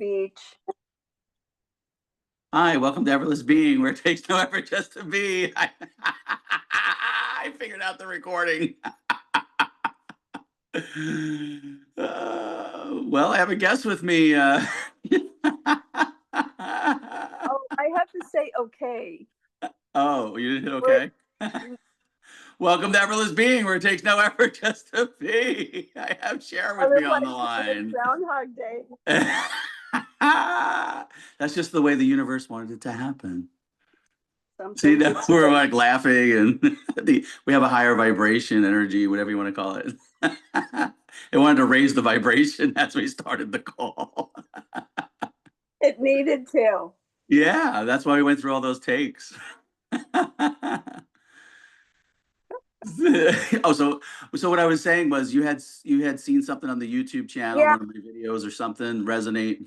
beach. Hi, welcome to Effortless Being, where it takes no effort just to be. I figured out the recording. Well, I have a guest with me. Oh, I have to say, okay. Oh, you didn't hit We're- okay? Welcome to Effortless Being, where it takes no effort just to be. I have Share with me on the Otherwise, it's line. Groundhog Day. That's just the way the universe wanted it to happen. See, Something now to we're like laughing and we have a higher vibration, energy, whatever you want to call it. It wanted to raise the vibration as we started the call. It needed to. Yeah, that's why we went through all those takes. Oh, so what I was saying was you had seen something on the YouTube channel, Yeah, one of my videos or something resonate.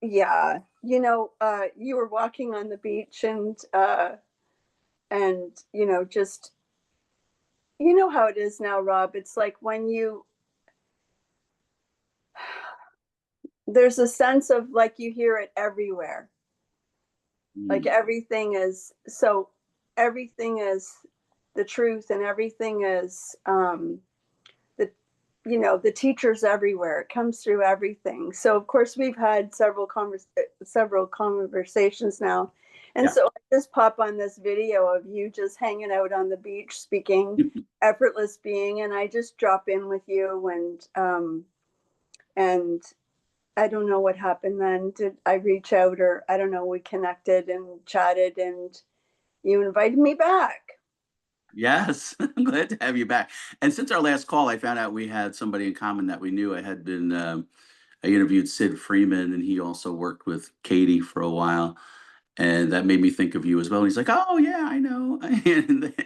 yeah. You were walking on the beach and just how it is now, Rob. It's like when there's a sense of like you hear it everywhere. Like everything is the truth, and everything is the the teachers everywhere. It comes through everything. So of course we've had several conversations now, and Yeah. so I just pop on this video of you just hanging out on the beach speaking effortless being, and I just drop in with you, and I don't know what happened then. Did I reach out, or I don't know, we connected and chatted, and you invited me back. Yes, I'm glad to have you back. And since our last call, I found out we had somebody in common that we knew. I interviewed Sid Freeman, and he also worked with Katie for a while. And that made me think of you as well. And he's like, "Oh yeah, I know."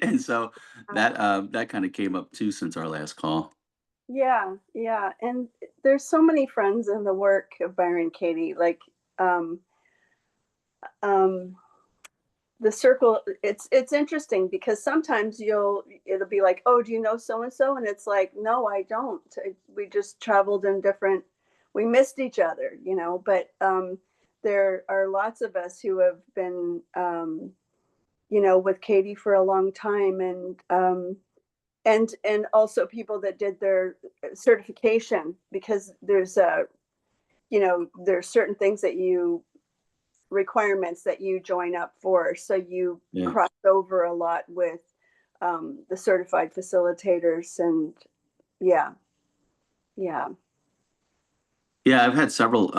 And so that kind of came up too since our last call. Yeah, yeah. And there's so many friends in the work of Byron Katie. Like um um the circle, it's interesting because sometimes it'll be like, oh, do you know so and so? And it's like, no, I don't. We just traveled in different, we missed each other, but there are lots of us who have been with Katie for a long time, and also people that did their certification, because there's certain things that requirements that you join up for, so you Yeah. cross over a lot with the certified facilitators. And yeah, yeah, Yeah, I've had several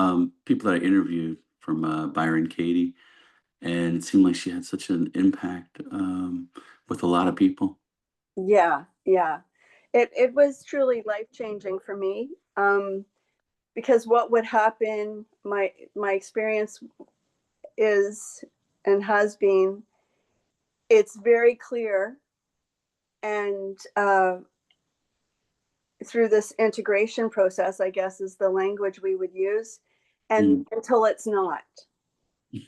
people that I interviewed from Byron Katie, and it seemed like she had such an impact with a lot of people. yeah, yeah. It was truly life changing for me, because what would happen, my experience is and has been, it's very clear, and through this integration process, I guess is the language we would use, and Mm. until it's not.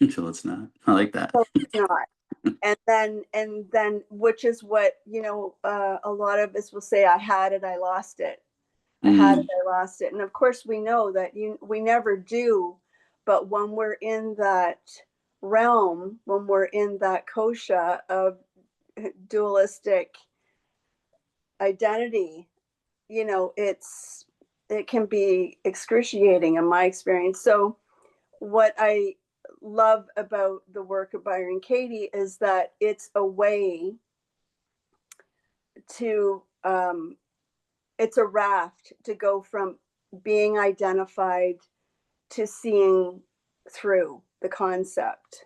So it's not. I like that. Until it's not. And then which is what, a lot of us will say, I had it, I lost it. I had it, Mm. I lost it. And of course we know that we never do, but when we're in that realm, when we're in that kosha of dualistic identity, it can be excruciating in my experience. So what I love about the work of Byron Katie is that it's a way to it's a raft to go from being identified to seeing through the concept.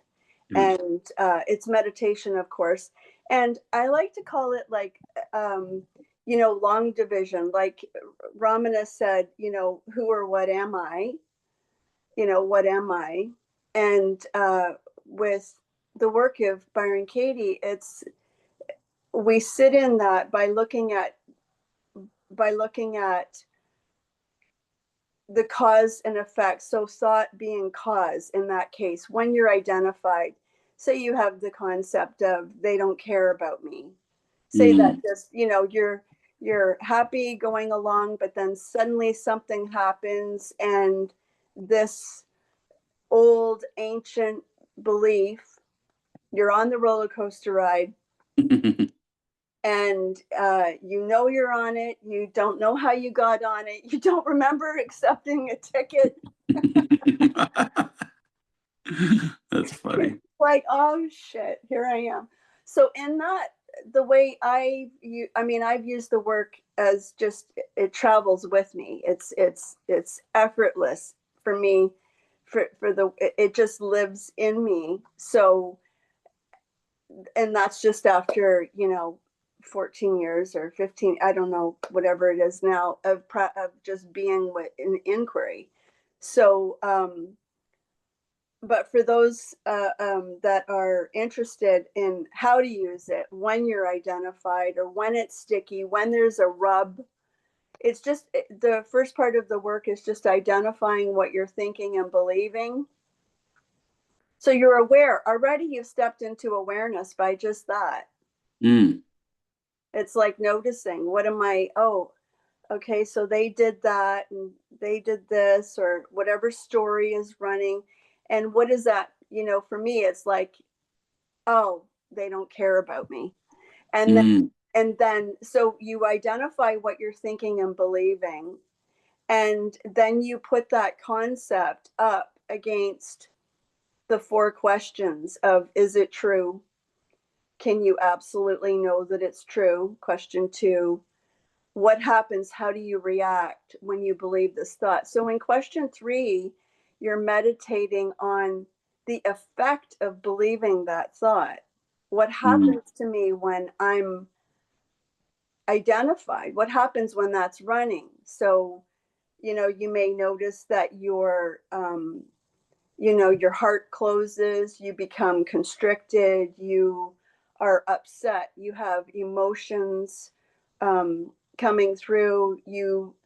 Mm. And it's meditation, of course, and I like to call it like long division, like Ramana said, who or what am I, what am I? And with the work of Byron Katie, we sit in that by looking at the cause and effect. So thought being cause in that case, when you're identified, say you have the concept of they don't care about me. Say that Mm. just, you're happy going along, but then suddenly something happens, and this old ancient belief. You're on the roller coaster ride, and you know you're on it. You don't know how you got on it. You don't remember accepting a ticket. That's funny. Like, oh shit, here I am. So in that, the way I've used the work as just, it travels with me. It's effortless for me. It just lives in me. So, and that's just after 14 years or 15, I don't know, whatever it is now, of just being with an inquiry. So but for those that are interested in how to use it when you're identified, or when it's sticky, when there's a rub, it's just, the first part of the work is just identifying what you're thinking and believing. So you're aware already. You've stepped into awareness by just that. Mm. It's like noticing, what am I, oh, okay, so they did that and they did this, or whatever story is running. And what is that? For me, it's like, oh, they don't care about me. And then, Mm. so you identify what you're thinking and believing, and then you put that concept up against the 4 questions of, is it true? Can you absolutely know that it's true? Question 2, what happens? How do you react when you believe this thought? So in question 3, you're meditating on the effect of believing that thought. What Mm. happens to me when I'm identified? What happens when that's running? So, you may notice that your heart closes, you become constricted, you are upset, you have emotions coming through, you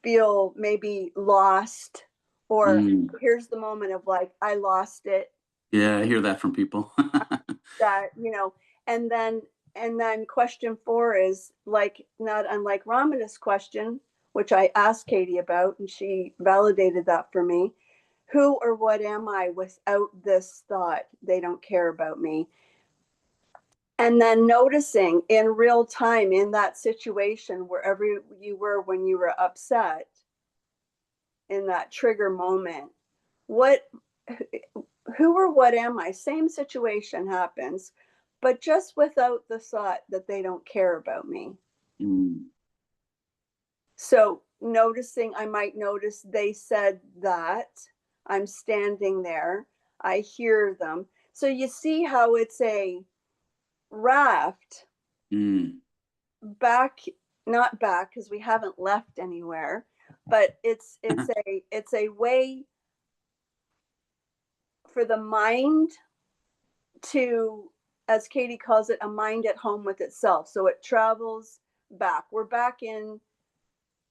feel maybe lost, or Mm. here's the moment of like, I lost it, Yeah, I hear that from people. that, and then question 4 is like, not unlike Ramana's question, which I asked Katie about, and she validated that for me. Who or what am I without this thought? They don't care about me. And then noticing in real time, in that situation, wherever you were when you were upset, in that trigger moment, what, who or what am I? Same situation happens, but just without the thought that they don't care about me. Mm. So noticing, I might notice they said that, I'm standing there, I hear them. So you see how it's a raft Mm. back, not back because we haven't left anywhere, but it's a way for the mind to, as Katie calls it, a mind at home with itself. So it travels back. We're back in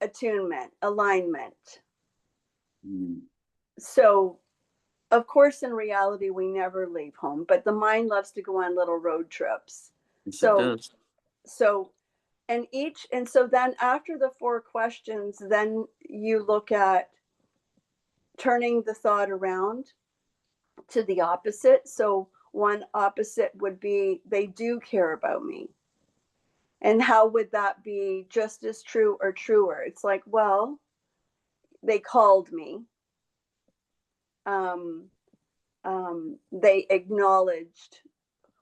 attunement, alignment. Mm. So, of course, in reality, we never leave home, but the mind loves to go on little road trips. Yes, it So, does. so, and so then after the 4 questions, then you look at turning the thought around to the opposite. So, one opposite would be, they do care about me. And how would that be just as true or truer? It's like, well, they called me. Um, they acknowledged,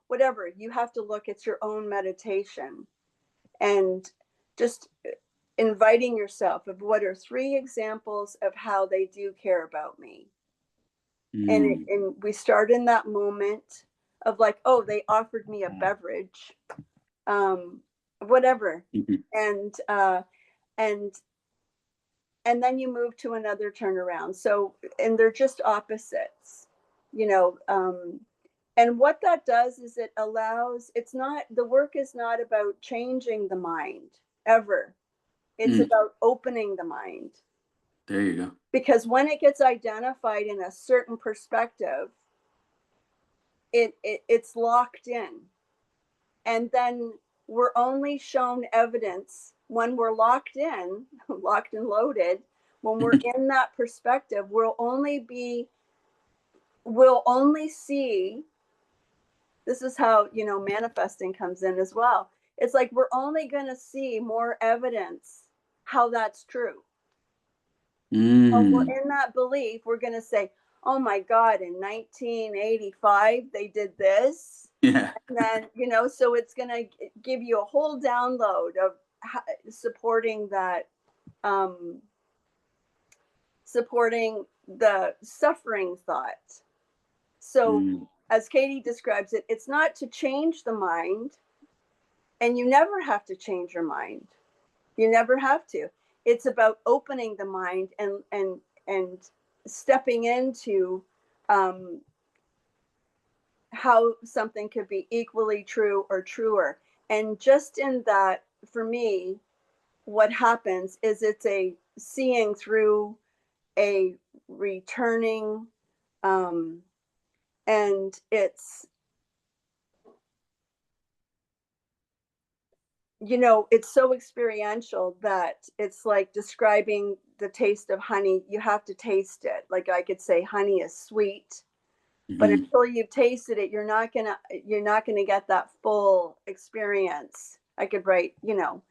whatever. You have to look at your own meditation and just inviting yourself of, what are 3 examples of how they do care about me? Mm. And we start in that moment of like, oh, they offered me a beverage, um, whatever. Mhm. And and and then you move to another turnaround. So, and they're just opposites, you know. And what that does is it allows, it's not, the work is not about changing the mind ever. It's Mm. about opening the mind. There you go. Because when it gets identified in a certain perspective, it's locked in. And then we're only shown evidence when we're locked in, locked and loaded. When we're in that perspective, we'll only see, this is how, manifesting comes in as well. It's like we're only going to see more evidence how that's true. When Mm. we're in that belief, we're going to say, oh my God, in 1985, they did this. Yeah. And then, so it's going to give you a whole download of supporting that, supporting the suffering thought. So, Mm. as Katie describes it, it's not to change the mind, and you never have to change your mind. You never have to. It's about opening the mind and stepping into how something could be equally true or truer. And just in that, for me, what happens is it's a seeing through, a returning, and it's so experiential that it's like describing the taste of honey. You have to taste it. Like I could say honey is sweet, but Mm-hmm. until you've tasted it, you're not gonna get that full experience. I could write, a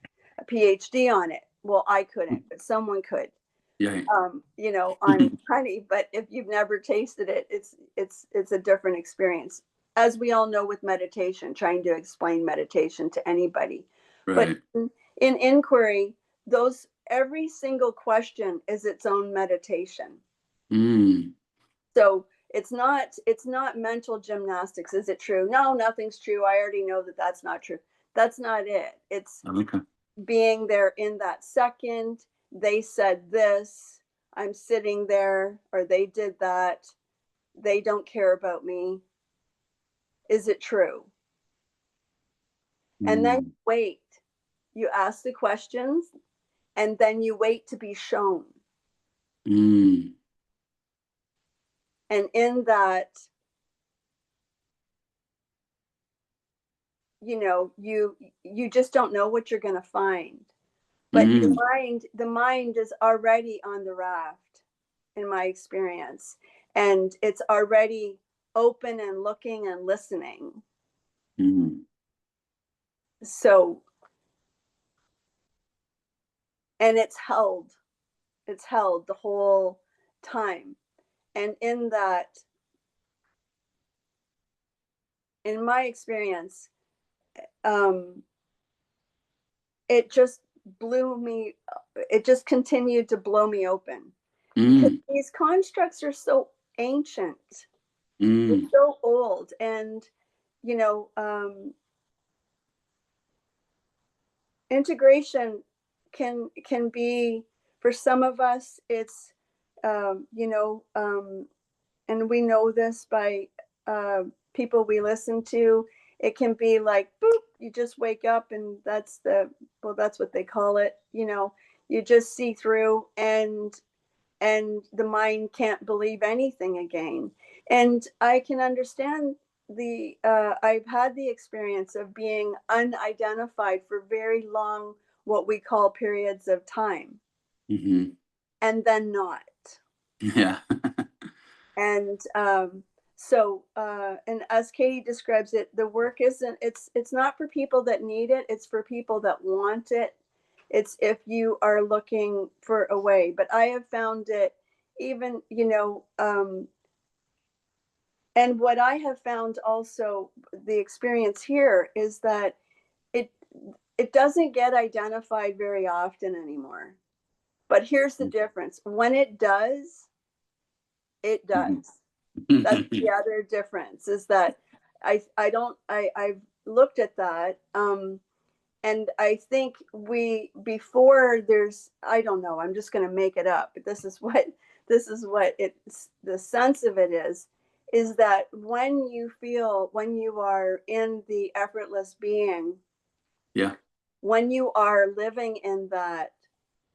PhD on it. Well, I couldn't, but someone could. Yeah. On honey. But if you've never tasted it, it's a different experience. As we all know with meditation, trying to explain meditation to anybody. But Right. in inquiry, those every single question is its own meditation. Mm. So it's not mental gymnastics. Is it true? No, nothing's true. I already know that that's not true. That's not it. It's Okay. being there in that second. They said this, I'm sitting there, or they did that, they don't care about me. Is it true? And then Mm. wait. You ask the questions, and then you wait to be shown. Mm. And in that, you just don't know what you're going to find. But Mm. the mind is already on the raft, in my experience, and it's already open and looking and listening. Mm. So, and it's held the whole time. And in that, in my experience, um, it just it just continued to blow me open, because Mm. these constructs are so ancient, they're Mm. so old. And you know um, integration can be, for some of us, it's um, you know um, and we know this by uh, people we listen to. It can be like boop, you just wake up, and that's what they call it. You just see through, and the mind can't believe anything again. And I can understand I've had the experience of being unidentified for very long, what we call periods of time, Mm-hmm. and then not. Yeah. And and as Katie describes it, the work isn't, it's not for people that need it, it's for people that want it. It's if you are looking for a way. But I have found it, even, and what I have found also, the experience here is that it it doesn't get identified very often anymore. But here's the difference: when it does, it Mhm. does. That's the other difference, is that I don't I've looked at that, and I think we before there's, I don't know, I'm just going to make it up, but this is what it's, the sense of it is that when you are in the effortless being, Yeah. when you are living in that,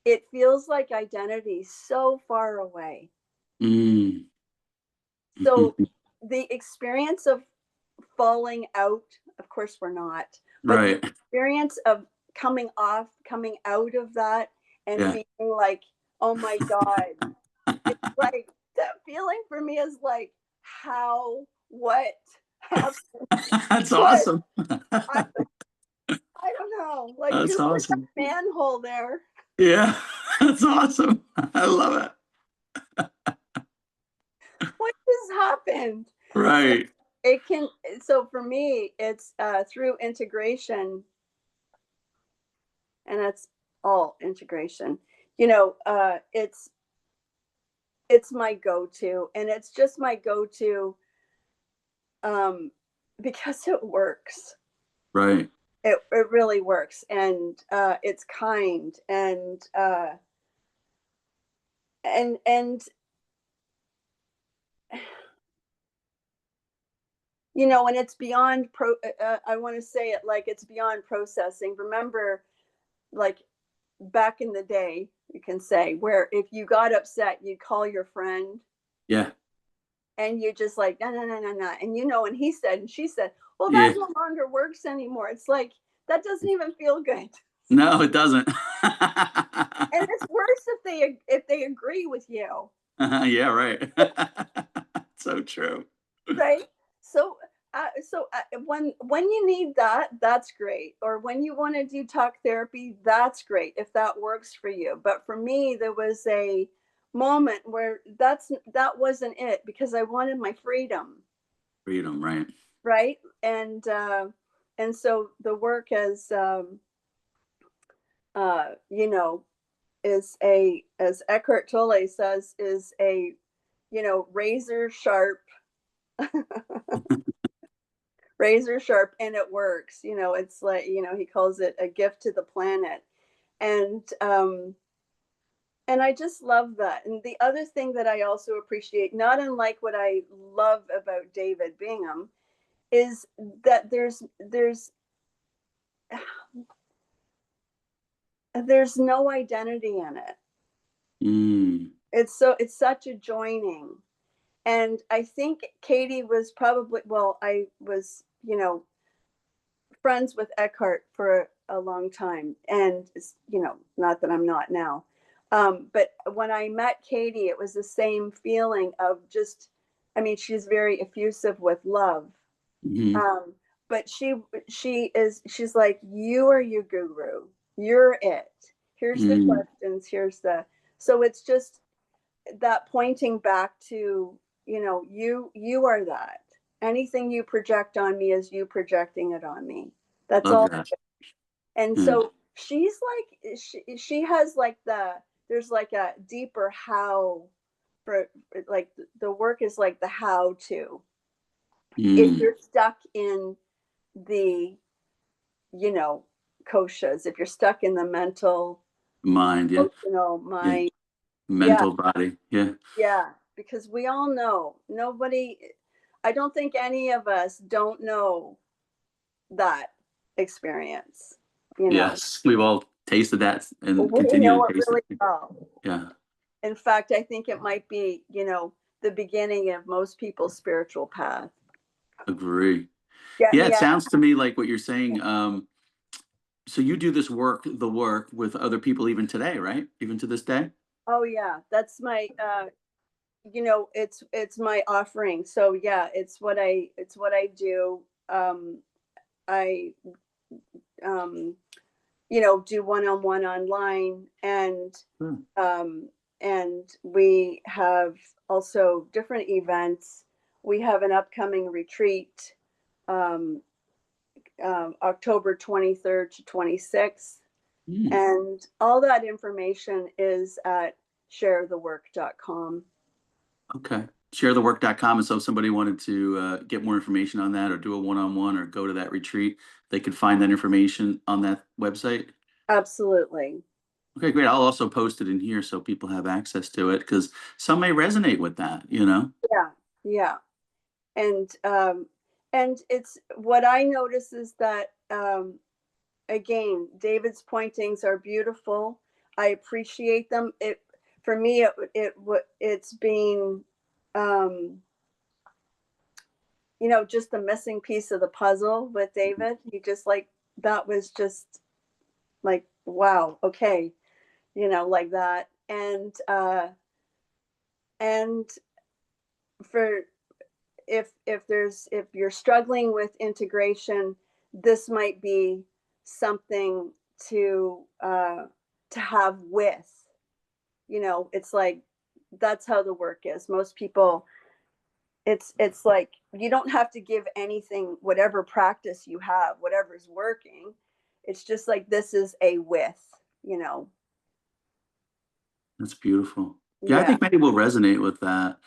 it feels like identity so far away. Mm. So the experience of falling out, of course we're not, but the Right. experience of coming out of that, and Yeah. being like, Oh my God. It's like that feeling for me is like, how, what happened? That's What? awesome. I, I don't know. Like, That's who put that awesome. manhole there? Yeah, that's awesome. I love it. What just happened? So Right. it can, so for me, it's through integration, and that's all integration. It's my go-to, and it's just my go-to um, because it works. Right. It really works, and it's kind, and and it's beyond I want to say it like it's beyond processing. Remember, like back in the day, you can say, where if you got upset, you'd call your friend Yeah. and you just like, no, no, no, no, no. And he said, and she said, well, that Yeah. no longer works anymore. It's like, that doesn't even feel good. No, it doesn't. And it's worse if they agree with you, Yeah, right. So true. right? So, when you need that, that's great. Or when you want to do talk therapy, that's great if that works for you. But for me, there was a moment where that wasn't it, because I wanted my freedom, Freedom, right. right? And so the work uh, you know, is a, as Eckhart Tolle says, is a, razor sharp, razor sharp, and it works. It's like, he calls it a gift to the planet. And I just love that. And the other thing that I also appreciate, not unlike what I love about David Bingham, is that there's no identity in it. Mm. It's such a joining. And I think Katie was probably, well, I was, friends with Eckhart for a long time. And, not that I'm not now. But when I met Katie, it was the same feeling of just, I mean, she's very effusive with love. Mhm. Um, but she's like, you are your guru. You're it. Here's the Mm. questions. So it's just that pointing back to, you are that. Anything you project on me is you projecting it on me. That's Love all. that. And Yeah. so she's like, she has like there's like a deeper how, for like the work is like the how to, if Mm. you're stuck in the, you know koshas, if you're stuck in the mental, Mind, yeah. emotional Yeah. mind. Yeah. Mental body. Yeah. Yeah, because we all know, nobody, I don't think any of us don't know that experience. You know, Yes. We've all tasted that and we continue know to it taste really it. well. Yeah. In fact, I think it might be, the beginning of most people's spiritual path. Agree. Get Yeah, me it out. sounds to me like what you're saying. So you do this work, the work with other people even today, right? Even to this day? Oh yeah, that's my it's my offering. So yeah, it's what I do. I um do one-on-one online, Hmm. and we have also different events. We have an upcoming retreat, um, October 23rd to 26th, Mm. and all that information is at sharethework.com. Okay. Sharethework.com. And so if somebody wanted to get more information on that or do a one-on-one or go to that retreat, they could find that information on that website. Absolutely. Okay, great. I'll also post it in here so people have access to it because some may resonate with that, you know? Yeah, yeah. And it's what I notice is that, again, David's pointings are beautiful. I appreciate them. It For me, it's been, um, just the missing piece of the puzzle with David. He just like, that was just like, wow, okay, like that. and and for if you're struggling with integration, this might be something to have with, it's like that's how the work is. Most people, it's like you don't have to give anything, whatever practice you have, whatever's working. It's just like this is a with. That's beautiful. Yeah, I Yeah. think many will resonate with that.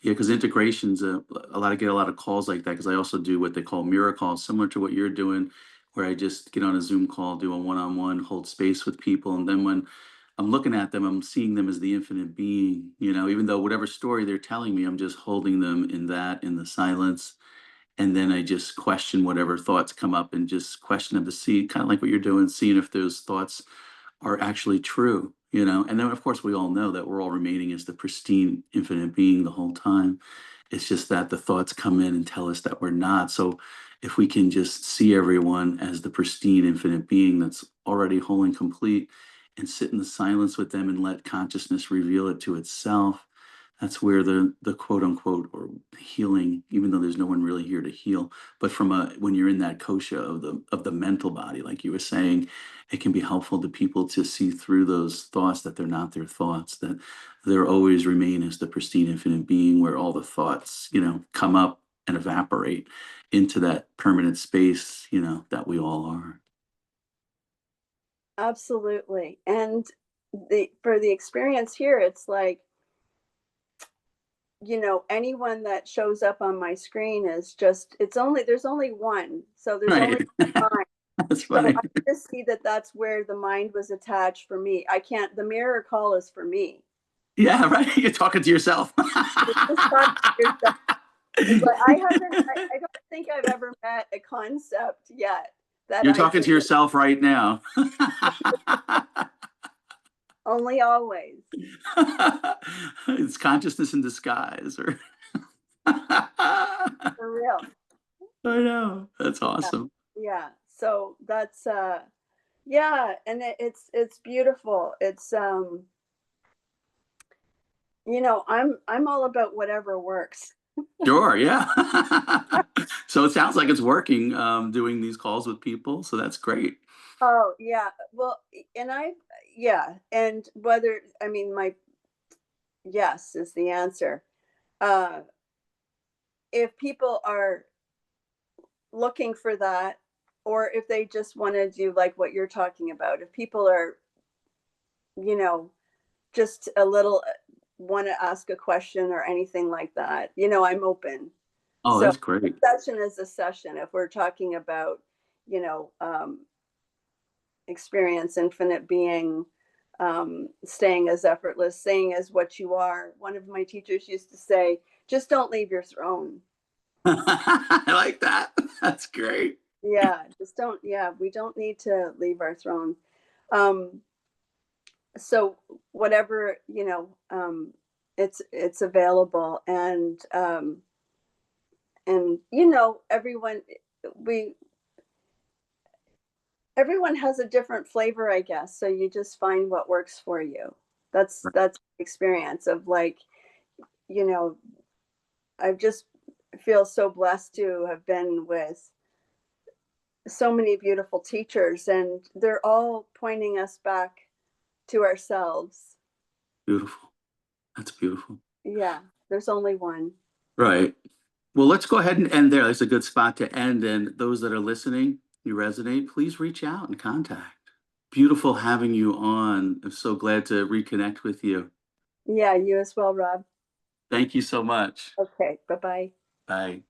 Yeah, because integrations, a lot, I get a lot of calls like that because I also do what they call mirror calls, similar to what you're doing, where I just get on a Zoom call, do a one-on-one, hold space with people, and then when I'm looking at them, I'm seeing them as the infinite being. Even though whatever story they're telling me, I'm just holding them in the silence, and then I just question whatever thoughts come up and just question them to see, kind of like what you're doing, seeing if those thoughts are actually true. And then, of course, we all know that we're all remaining as the pristine, infinite being the whole time. It's just that the thoughts come in and tell us that we're not. So, if we can just see everyone as the pristine, infinite being that's already whole and complete and sit in the silence with them and let consciousness reveal it to itself, that's where the quote unquote or healing, even though there's no one really here to heal, but from a when you're in that kosha of the mental body, like you were saying, it can be helpful to people to see through those thoughts, that they're not their thoughts, that they're always remain as the pristine infinite being, where all the thoughts come up and evaporate into that permanent space that we all are. Absolutely. And for the experience here, it's like, anyone that shows up on my screen is just, there's only one. So there's only Right. one. That's So funny. I just see that that's where the mind was attached for me. I can't, the mirror call is for me. Yeah, right. You're talking to yourself. You're just talking to yourself. It's like I don't think I've ever met a concept yet that You're I talking can, to yourself right now. only always. It's consciousness in disguise, or I For real. know. That's Yeah. awesome. Yeah. So that's yeah, and it's beautiful. It's I'm all about whatever works. Sure, yeah. So it sounds like it's working, doing these calls with people. So that's great. Oh, yeah. Well, and yeah, and whether, I mean, my yes is the answer. Uh, if people are looking for that, or if they just want to do like what you're talking about, if people are, you know, just a little want to ask a question or anything like that, I'm open. Oh, So that's great. a session is a session. If we're talking about, you know, um, experience, infinite being, staying as effortless, staying as what you are. One of my teachers used to say, just don't leave your throne. I like that. That's great. Yeah, just don't, yeah, we don't need to leave our throne. Um, so whatever, it's available. And everyone, we everyone has a different flavor, I guess. So you just find what works for you. That's experience of like, you know, I just feel so blessed to have been with so many beautiful teachers, and they're all pointing us back to ourselves. Beautiful. That's beautiful. Yeah, there's only one. Right. Well, let's go ahead and end there. That's a good spot to end. And those that are listening, you resonate, please reach out and contact. Beautiful having you on. I'm so glad to reconnect with you. Yeah, you as well, Rob. Thank you so much. Okay, bye bye. Bye.